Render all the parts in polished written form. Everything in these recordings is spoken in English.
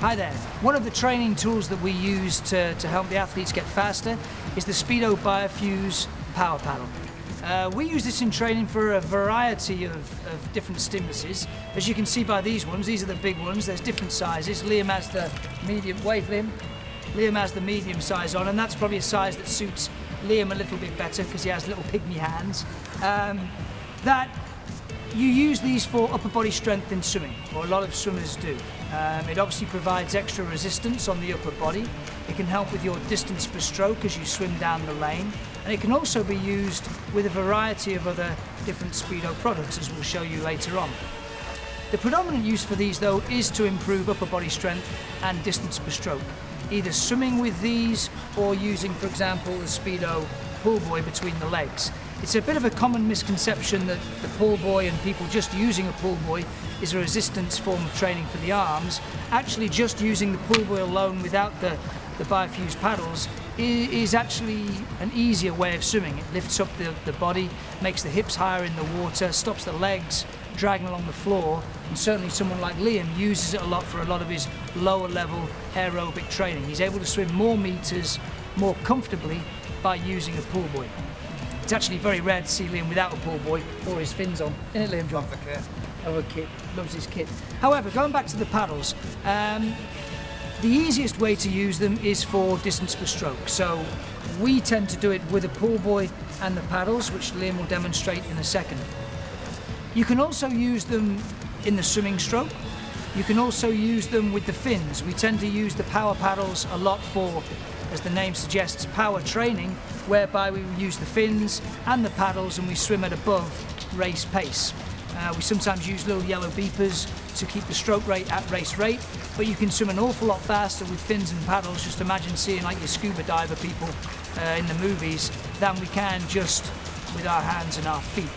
Hi there. One of the training tools that we use to help the athletes get faster is the Speedo Biofuse Power Paddle. We use this in training for a variety of different stimuluses. As you can see by these ones, these are the big ones. There's different sizes. Liam has the medium, wave Liam. Liam has the medium size on, and that's probably a size that suits Liam a little bit better because he has little pygmy hands. You use these for upper body strength in swimming, or a lot of swimmers do. It obviously provides extra resistance on the upper body. It can help with your distance per stroke as you swim down the lane. And it can also be used with a variety of other different Speedo products, as we'll show you later on. The predominant use for these, though, is to improve upper body strength and distance per stroke. Either swimming with these or using, for example, the Speedo pull buoy between the legs. It's a bit of a common misconception that the pull buoy and people just using a pull buoy is a resistance form of training for the arms. Actually, just using the pull buoy alone without the Biofuse paddles is actually an easier way of swimming. It lifts up the body, makes the hips higher in the water, stops the legs dragging along the floor, and certainly someone like Liam uses it a lot for a lot of his lower level aerobic training. He's able to swim more meters more comfortably by using a pull buoy. It's actually very rare to see Liam without a pull buoy or his fins on. Isn't it, Liam? Love the kit. Oh, a kit. Loves his kit. However, going back to the paddles, the easiest way to use them is for distance per stroke. So we tend to do it with a pull buoy and the paddles, which Liam will demonstrate in a second. You can also use them in the swimming stroke. You can also use them with the fins. We tend to use the power paddles a lot for, as the name suggests, power training, whereby we use the fins and the paddles and we swim at above race pace. We sometimes use little yellow beepers to keep the stroke rate at race rate, but you can swim an awful lot faster with fins and paddles. Just imagine seeing like your scuba diver people in the movies than we can just with our hands and our feet.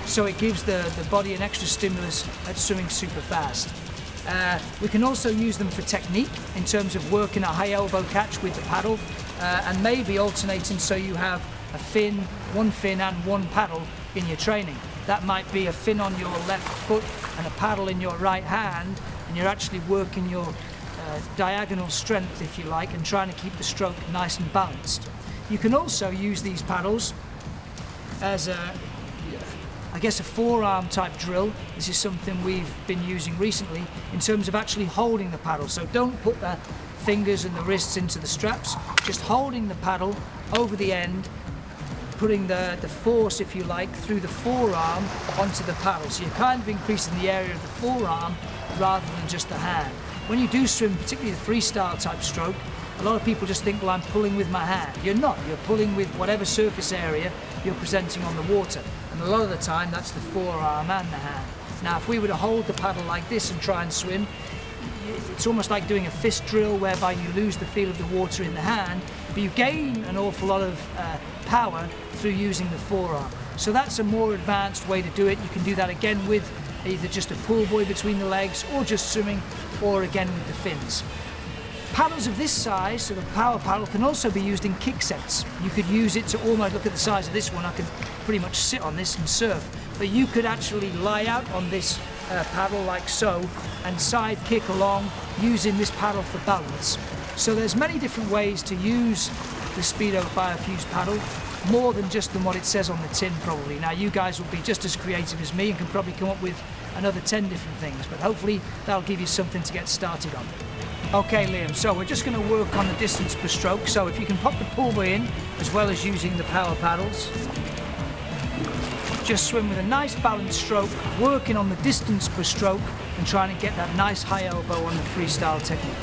So it gives the body an extra stimulus at swimming super fast. We can also use them for technique in terms of working a high elbow catch with the paddle and maybe alternating so you have a fin, one fin and one paddle in your training. That might be a fin on your left foot and a paddle in your right hand, and you're actually working your diagonal strength, if you like, and trying to keep the stroke nice and balanced. You can also use these paddles as a forearm type drill. This is something we've been using recently in terms of actually holding the paddle. So don't put the fingers and the wrists into the straps, just holding the paddle over the end, putting the force, if you like, through the forearm onto the paddle. So you're kind of increasing the area of the forearm rather than just the hand. When you do swim, particularly the freestyle type stroke, a lot of people just think, well, I'm pulling with my hand. You're not. You're pulling with whatever surface area you're presenting on the water. And a lot of the time, that's the forearm and the hand. Now, if we were to hold the paddle like this and try and swim, it's almost like doing a fist drill whereby you lose the feel of the water in the hand, but you gain an awful lot of power through using the forearm. So that's a more advanced way to do it. You can do that again with either just a pull buoy between the legs or just swimming, or again with the fins. Paddles of this size, so the power paddle, can also be used in kick sets. You could use it to almost, look at the size of this one, I can pretty much sit on this and surf. But you could actually lie out on this paddle like so and side kick along using this paddle for balance. So there's many different ways to use the Speedo Biofuse paddle, more than just than what it says on the tin probably. Now you guys will be just as creative as me and can probably come up with another 10 different things, but hopefully that'll give you something to get started on. Okay Liam, so we're just going to work on the distance per stroke, so if you can pop the pull buoy in as well as using the power paddles. Just swim with a nice balanced stroke, working on the distance per stroke and trying to get that nice high elbow on the freestyle technique.